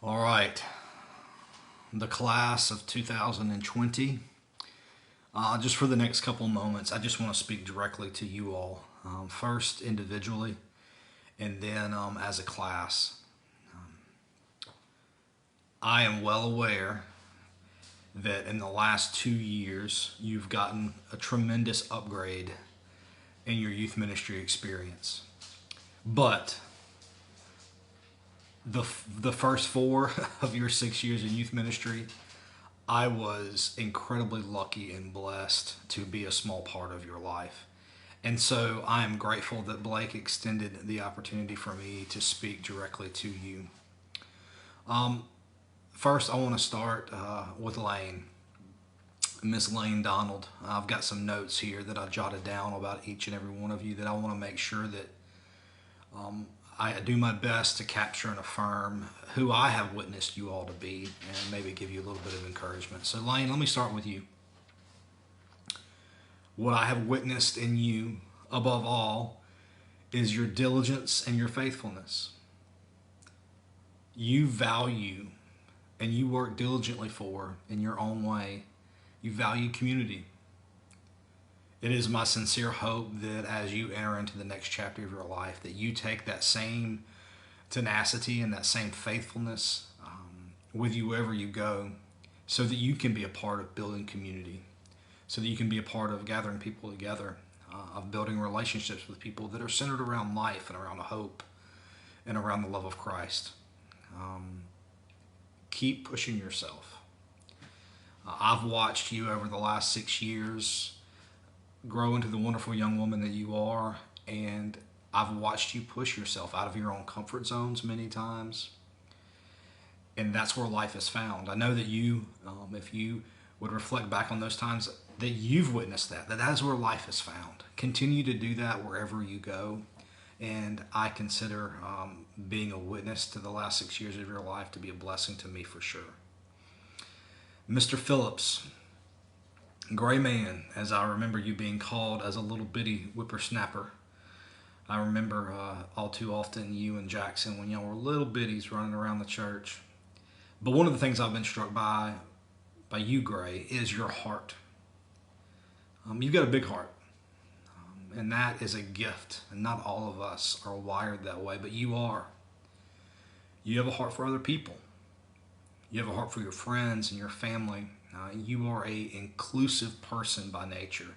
All right, the class of 2020. Just for the next couple moments, I just want to speak directly to you all. First, individually, and then as a class. I am well aware that in the last 2 years, you've gotten a tremendous upgrade in your youth ministry experience. But the first four of your 6 years in youth ministry, I was incredibly lucky and blessed to be a small part of your life. And so I am grateful that Blake extended the opportunity for me to speak directly to you. First, I want to start with Lane, Miss Lane Donald. I've got some notes here that I jotted down about each and every one of you that I want to make sure that I do my best to capture and affirm who I have witnessed you all to be and maybe give you a little bit of encouragement. So, Lane, let me start with you. What I have witnessed in you, above all, is your diligence and your faithfulness. You value and you work diligently for, in your own way, you value community. It is my sincere hope that as you enter into the next chapter of your life, that you take that same tenacity and that same faithfulness with you wherever you go, so that you can be a part of building community, so that you can be a part of gathering people together, of building relationships with people that are centered around life and around hope and around the love of Christ. Keep pushing yourself. I've watched you over the last 6 years grow into the wonderful young woman that you are, and I've watched you push yourself out of your own comfort zones many times, and that's where life is found. I know that you, if you would reflect back on those times, that you've witnessed that is where life is found. Continue to do that wherever you go, and I consider being a witness to the last 6 years of your life to be a blessing to me for sure. Mr. Phillips, gray man, as I remember you being called as a little bitty whippersnapper. I remember all too often you and Jackson when y'all were little bitties running around the church. But one of the things I've been struck by you, Gray, is your heart. You've got a big heart, and that is a gift. And not all of us are wired that way, but you are. You have a heart for other people. You have a heart for your friends and your family. You are an inclusive person by nature.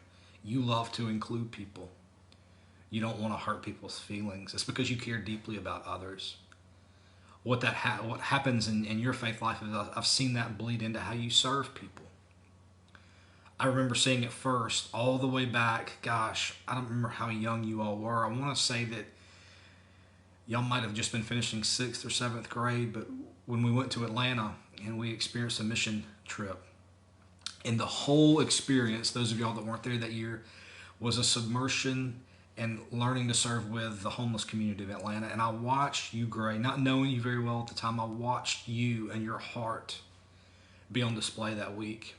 You love to include people. You don't want to hurt people's feelings. It's because you care deeply about others. What happens in your faith life is I've seen that bleed into how you serve people. I remember seeing it first all the way back. Gosh, I don't remember how young you all were. I want to say that y'all might have just been finishing 6th or 7th grade, but when we went to Atlanta and we experienced a mission trip, and the whole experience, those of y'all that weren't there that year, was a submersion and learning to serve with the homeless community of Atlanta. And I watched you, Gray, not knowing you very well at the time, I watched you and your heart be on display that week.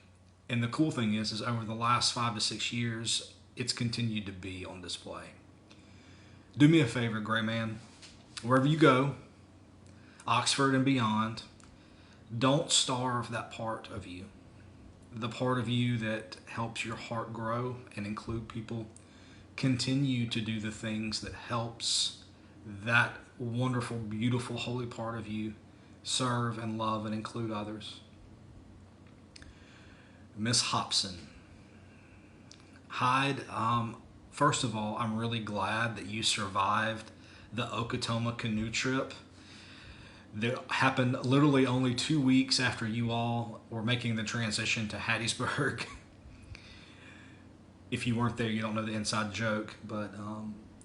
And the cool thing is over the last 5 to 6 years, it's continued to be on display. Do me a favor, Gray man. Wherever you go, Oxford and beyond, don't starve that part of you. The part of you that helps your heart grow and include people. Continue to do the things that helps that wonderful, beautiful, holy part of you serve and love and include others. Miss Hobson. Hyde, first of all, I'm really glad that you survived the Okatoma canoe trip that happened literally only 2 weeks after you all were making the transition to Hattiesburg. If you weren't there, you don't know the inside joke, but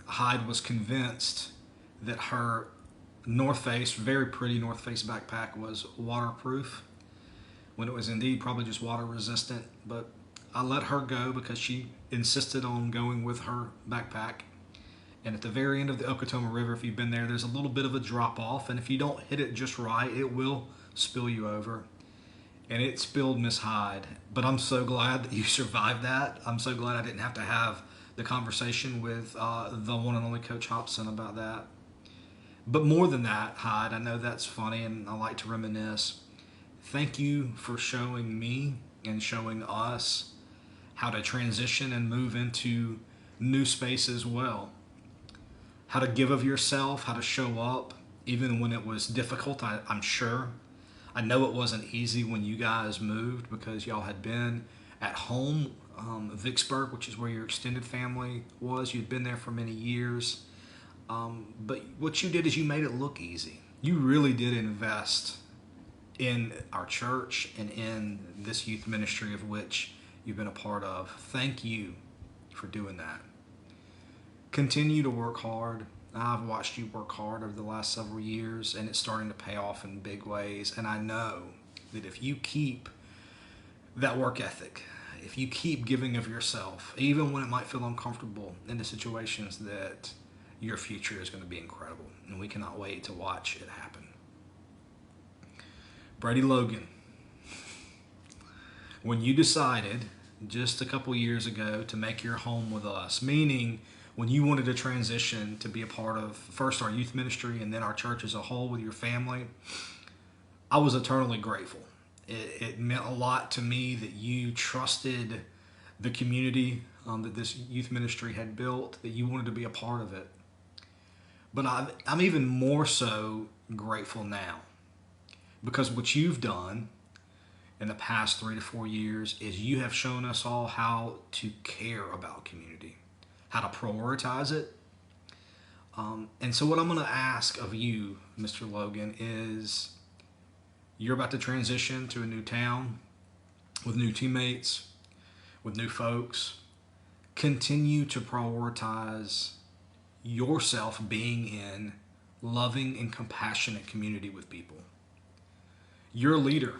Hyde was convinced that her North Face, very pretty North Face backpack, was waterproof, when it was indeed probably just water resistant. But I let her go because she insisted on going with her backpack. And at the very end of the Okatoma River, if you've been there, there's a little bit of a drop off, and if you don't hit it just right, it will spill you over. And it spilled Miss Hyde. But I'm so glad that you survived that. I'm so glad I didn't have to have the conversation with the one and only Coach Hobson about that. But more than that, Hyde, I know that's funny and I like to reminisce. Thank you for showing me and showing us how to transition and move into new spaces well. How to give of yourself, how to show up, even when it was difficult, I'm sure. I know it wasn't easy when you guys moved because y'all had been at home, Vicksburg, which is where your extended family was. You'd been there for many years. But what you did is you made it look easy. You really did invest in our church and in this youth ministry of which you've been a part of. Thank you for doing that. Continue to work hard. I've watched you work hard over the last several years, and it's starting to pay off in big ways. And I know that if you keep that work ethic, if you keep giving of yourself, even when it might feel uncomfortable in the situations, that your future is going to be incredible. And we cannot wait to watch it happen. Brady Logan, when you decided just a couple years ago to make your home with us, meaning when you wanted to transition to be a part of first our youth ministry and then our church as a whole with your family, I was eternally grateful. It meant a lot to me that you trusted the community that this youth ministry had built, that you wanted to be a part of it. But I'm even more so grateful now because what you've done in the past 3 to 4 years is you have shown us all how to care about community, how to prioritize it. And so what I'm going to ask of you, Mr. Logan, is you're about to transition to a new town with new teammates, with new folks. Continue to prioritize yourself being in loving and compassionate community with people. You're a leader.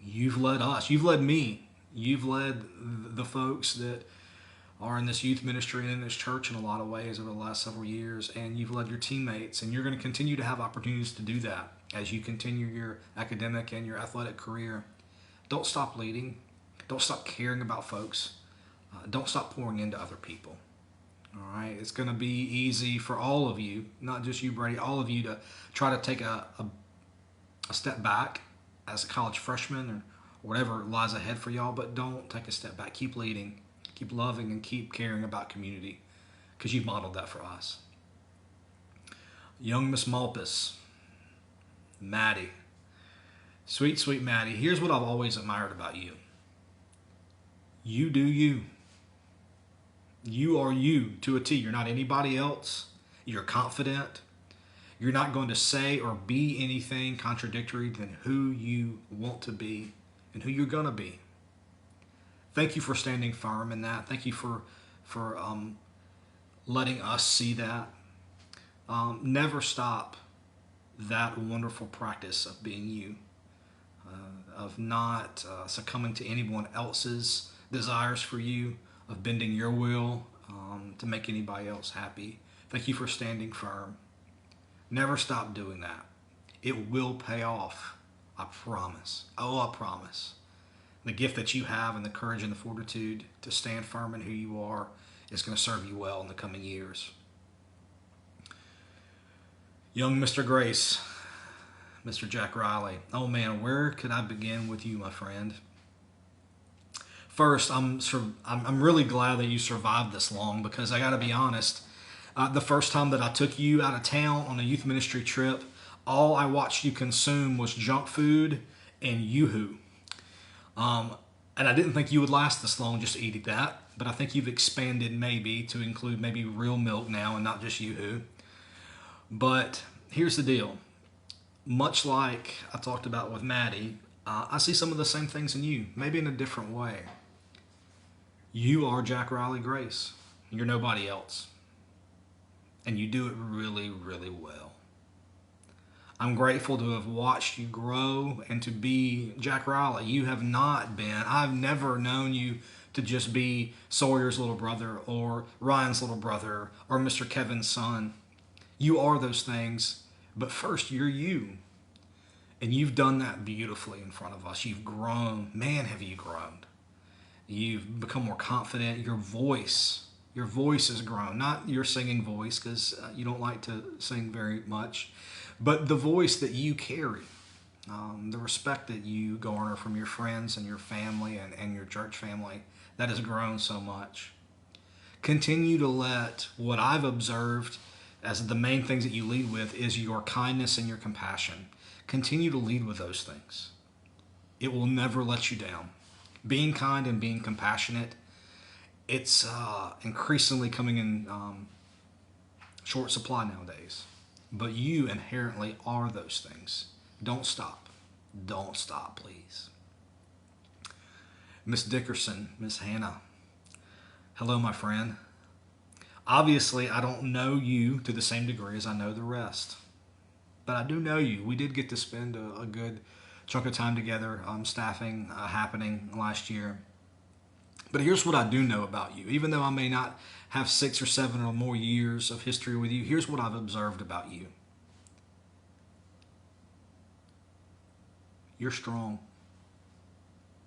You've led us. You've led me. You've led the folks that are in this youth ministry and in this church in a lot of ways over the last several years, and you've led your teammates, and you're going to continue to have opportunities to do that as you continue your academic and your athletic career. Don't stop leading. Don't stop caring about folks. Don't stop pouring into other people. All right, it's going to be easy for all of you, not just you, Brady, all of you to try to take a step back as a college freshman or whatever lies ahead for y'all, but don't take a step back. Keep leading, keep loving, and keep caring about community because you've modeled that for us. Young Miss Malpus, Maddie, sweet, sweet Maddie, here's what I've always admired about you. You do you. You are you to a T. You're not anybody else. You're confident. You're not going to say or be anything contradictory than who you want to be and who you're going to be. Thank you for standing firm in that. Thank you for letting us see that. Never stop that wonderful practice of being you, of not succumbing to anyone else's desires for you, of bending your will to make anybody else happy. Thank you for standing firm. Never stop doing that. It will pay off. I promise. Oh, I promise. The gift that you have and the courage and the fortitude to stand firm in who you are is going to serve you well in the coming years. Young Mr. Grace, Mr. Jack Riley. Oh man, where could I begin with you, my friend? First, I'm really glad that you survived this long because I got to be honest, the first time that I took you out of town on a youth ministry trip, all I watched you consume was junk food and Yoo-hoo. And I didn't think you would last this long just eating that, but I think you've expanded maybe to include maybe real milk now and not just Yoo-hoo. But here's the deal. Much like I talked about with Maddie, I see some of the same things in you, maybe in a different way. You are Jack Riley Grace. You're nobody else. And you do it really, really well. I'm grateful to have watched you grow and to be Jack Riley. You have not been, I've never known you to just be Sawyer's little brother or Ryan's little brother or Mr. Kevin's son. You are those things, but first you're you. And you've done that beautifully in front of us. You've grown. Man, have you grown. You've become more confident. Your voice Your voice has grown, not your singing voice, because you don't like to sing very much, but the voice that you carry, the respect that you garner from your friends and your family and your church family, that has grown so much. Continue to let what I've observed as the main things that you lead with is your kindness and your compassion. Continue to lead with those things. It will never let you down. Being kind and being compassionate, it's increasingly coming in short supply nowadays. But you inherently are those things. Don't stop. Don't stop, please. Miss Dickerson, Miss Hannah, hello, my friend. Obviously, I don't know you to the same degree as I know the rest, but I do know you. We did get to spend a good chunk of time together, staffing happening last year. But here's what I do know about you. Even though I may not have 6 or 7 or more years of history with you, here's what I've observed about you. You're strong.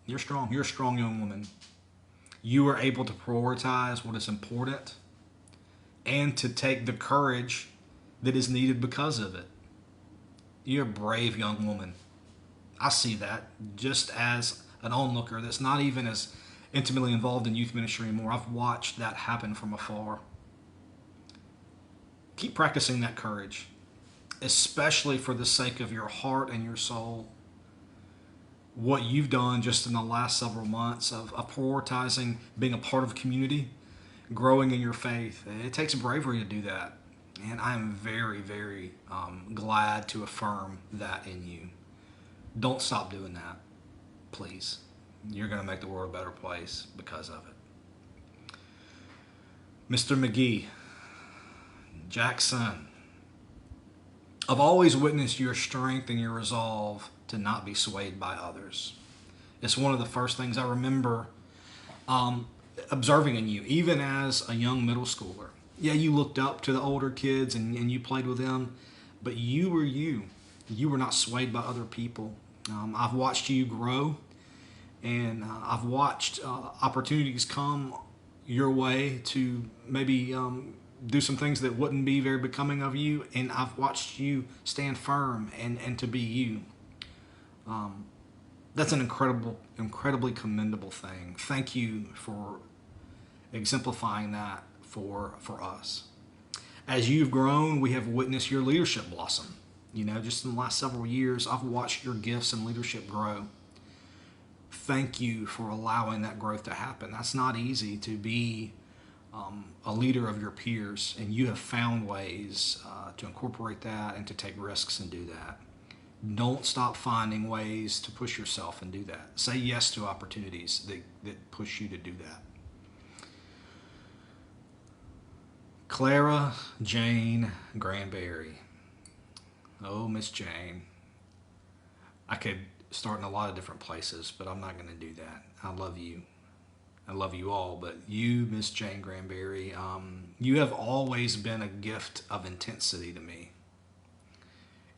You're strong. You're a strong young woman. You are able to prioritize what is important and to take the courage that is needed because of it. You're a brave young woman. I see that just as an onlooker that's not even as intimately involved in youth ministry anymore. I've watched that happen from afar. Keep practicing that courage, especially for the sake of your heart and your soul. What you've done just in the last several months of prioritizing being a part of a community, growing in your faith, it takes bravery to do that. And I am very, very glad to affirm that in you. Don't stop doing that, please. You're going to make the world a better place because of it. Mr. McGee, Jackson, I've always witnessed your strength and your resolve to not be swayed by others. It's one of the first things I remember observing in you, even as a young middle schooler. Yeah, you looked up to the older kids and you played with them, but you were you. You were not swayed by other people. I've watched you grow, and I've watched opportunities come your way to maybe do some things that wouldn't be very becoming of you, and I've watched you stand firm and to be you. That's an incredibly commendable thing. Thank you for exemplifying that for us. As you've grown, we have witnessed your leadership blossom. You know, just in the last several years, I've watched your gifts and leadership grow. Thank you for allowing that growth to happen. That's not easy to be a leader of your peers, and you have found ways to incorporate that and to take risks and do that. Don't stop finding ways to push yourself and do that. Say yes to opportunities that push you to do that. Clara Jane Granberry. Oh, Miss Jane. I could start in a lot of different places, but I'm not going to do that. I love you. I love you all, but you, Miss Jane Granberry, you have always been a gift of intensity to me.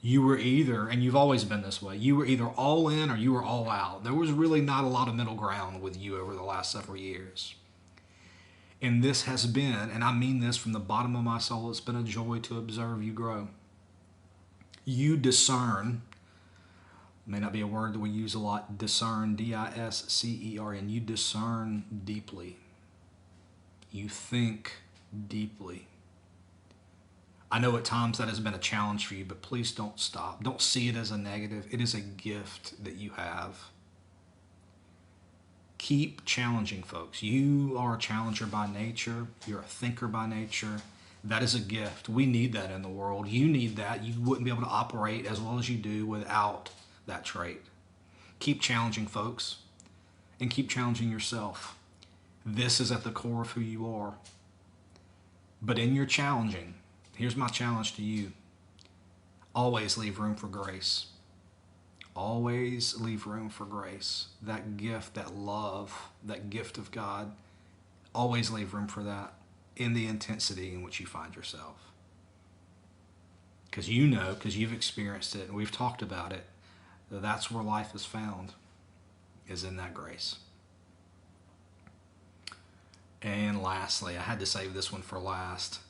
You were either, and you've always been this way, you were either all in or you were all out. There was really not a lot of middle ground with you over the last several years. And this has been, and I mean this from the bottom of my soul, it's been a joy to observe you grow. You discern, may not be a word that we use a lot, discern, D-I-S-C-E-R-N. You discern deeply. You think deeply. I know at times that has been a challenge for you, but please don't stop. Don't see it as a negative. It is a gift that you have. Keep challenging, folks. You are a challenger by nature. You're a thinker by nature. That is a gift. We need that in the world. You need that. You wouldn't be able to operate as well as you do without that trait. Keep challenging, folks, and keep challenging yourself. This is at the core of who you are. But in your challenging, here's my challenge to you. Always leave room for grace. Always leave room for grace. That gift, that love, that gift of God, always leave room for that in the intensity in which you find yourself. Because you know, because you've experienced it, and we've talked about it, that's where life is found, is in that grace. And lastly, I had to save this one for last,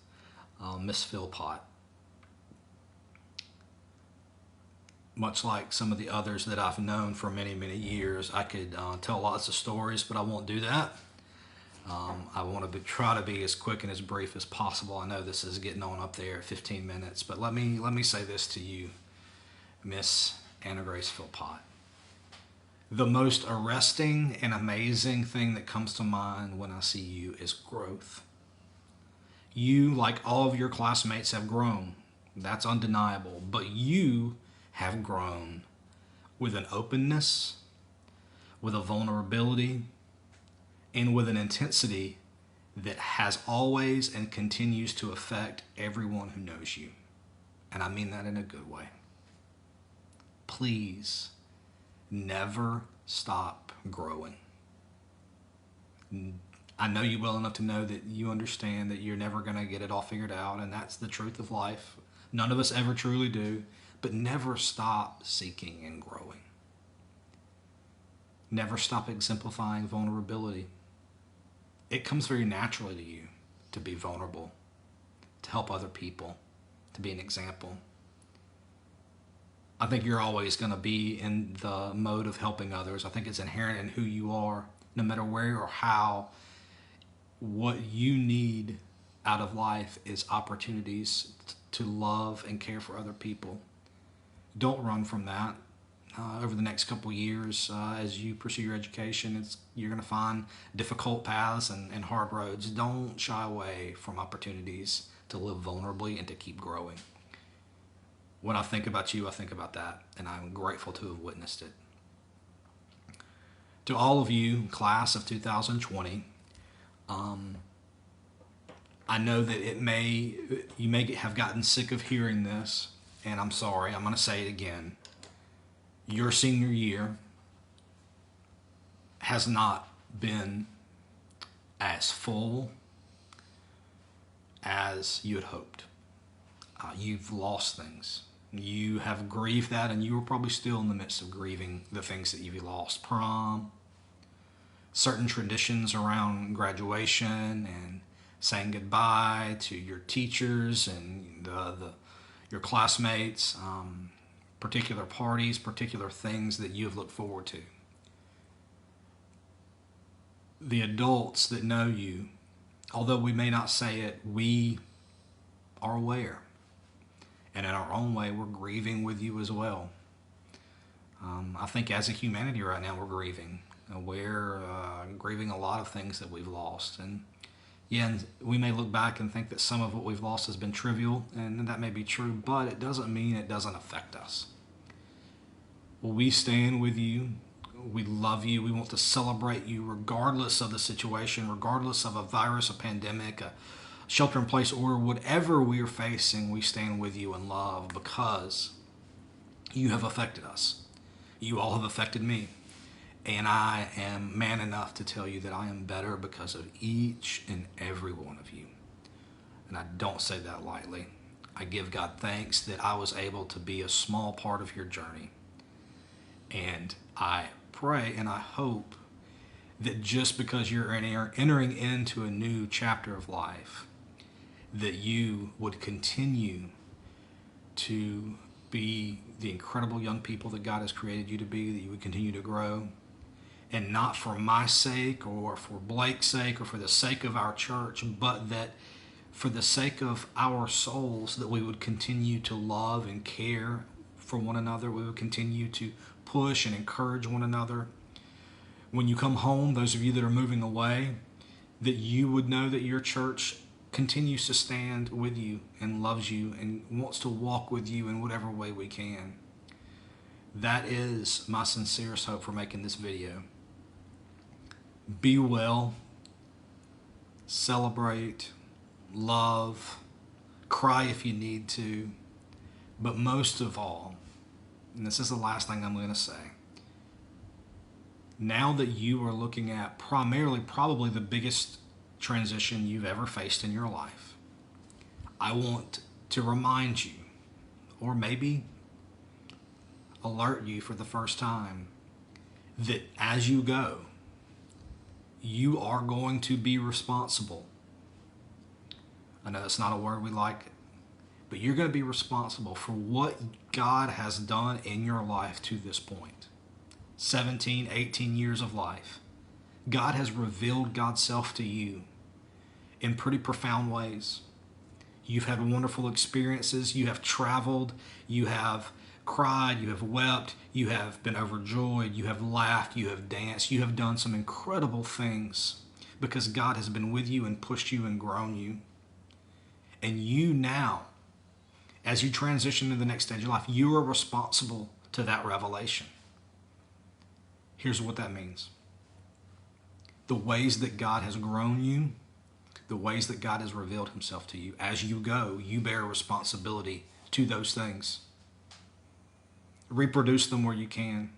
Miss Philpott. Much like some of the others that I've known for many, many years, I could tell lots of stories, but I won't do that. I want to try to be as quick and as brief as possible. I know this is getting on up there at 15 minutes, but let me say this to you, Miss Anna Grace Philpott. The most arresting and amazing thing that comes to mind when I see you is growth. You, like all of your classmates, have grown. That's undeniable. But you have grown with an openness, with a vulnerability, and with an intensity that has always and continues to affect everyone who knows you. And I mean that in a good way. Please never stop growing. I know you well enough to know that you understand that you're never going to get it all figured out, and that's the truth of life. None of us ever truly do, but never stop seeking and growing. Never stop exemplifying vulnerability. It comes very naturally to you to be vulnerable, to help other people, to be an example. I think you're always going to be in the mode of helping others. I think it's inherent in who you are, no matter where or how. What you need out of life is opportunities to love and care for other people. Don't run from that. Over the next couple of years, as you pursue your education, you're going to find difficult paths and hard roads. Don't shy away from opportunities to live vulnerably and to keep growing. When I think about you, I think about that, and I'm grateful to have witnessed it. To all of you, class of 2020, I know that you may have gotten sick of hearing this, and I'm sorry, I'm going to say it again. Your senior year has not been as full as you had hoped. You've lost things. You have grieved that, and you are probably still in the midst of grieving the things that you've lost. Prom, certain traditions around graduation, and saying goodbye to your teachers and your classmates, particular parties, particular things that you have looked forward to. The adults that know you, although we may not say it, we are aware. And in our own way, we're grieving with you as well. I think as a humanity right now, we're grieving. We're grieving a lot of things that we've lost. And we may look back and think that some of what we've lost has been trivial, and that may be true, but it doesn't mean it doesn't affect us. Well, we stand with you. We love you. We want to celebrate you regardless of the situation, regardless of a virus, a pandemic, a shelter-in-place order, whatever we are facing, we stand with you in love because you have affected us. You all have affected me. And I am man enough to tell you that I am better because of each and every one of you. And I don't say that lightly. I give God thanks that I was able to be a small part of your journey. And I pray and I hope that just because you're entering into a new chapter of life, that you would continue to be the incredible young people that God has created you to be, that you would continue to grow. And not for my sake or for Blake's sake or for the sake of our church, but that for the sake of our souls, that we would continue to love and care for one another. We would continue to push and encourage one another. When you come home, those of you that are moving away, that you would know that your church continues to stand with you and loves you and wants to walk with you in whatever way we can. That is my sincerest hope for making this video. Be well, celebrate, love, cry if you need to, but most of all, and this is the last thing I'm going to say, now that you are looking at probably the biggest transition you've ever faced in your life, I want to remind you, or maybe alert you for the first time, that as you go, you are going to be responsible. I know that's not a word we like, but you're going to be responsible for what God has done in your life to this point. 17, 18 years of life. God has revealed God's self to you in pretty profound ways. You've had wonderful experiences. You have traveled. You have cried. You have wept. You have been overjoyed. You have laughed. You have danced. You have done some incredible things because God has been with you and pushed you and grown you. And you now, as you transition to the next stage of life, you are responsible to that revelation. Here's what that means. The ways that God has grown you, the ways that God has revealed himself to you. As you go, you bear responsibility to those things. Reproduce them where you can.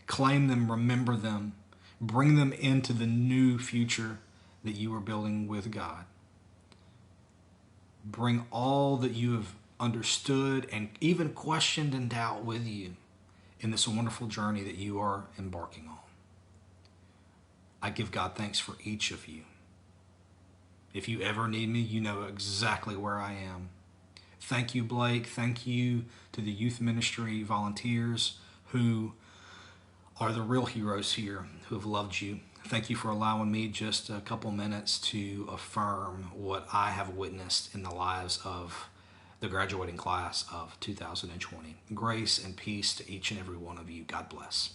Claim them, remember them. Bring them into the new future that you are building with God. Bring all that you have understood and even questioned and doubt with you in this wonderful journey that you are embarking on. I give God thanks for each of you. If you ever need me, you know exactly where I am. Thank you, Blake. Thank you to the youth ministry volunteers who are the real heroes here, who have loved you. Thank you for allowing me just a couple minutes to affirm what I have witnessed in the lives of the graduating class of 2020. Grace and peace to each and every one of you. God bless.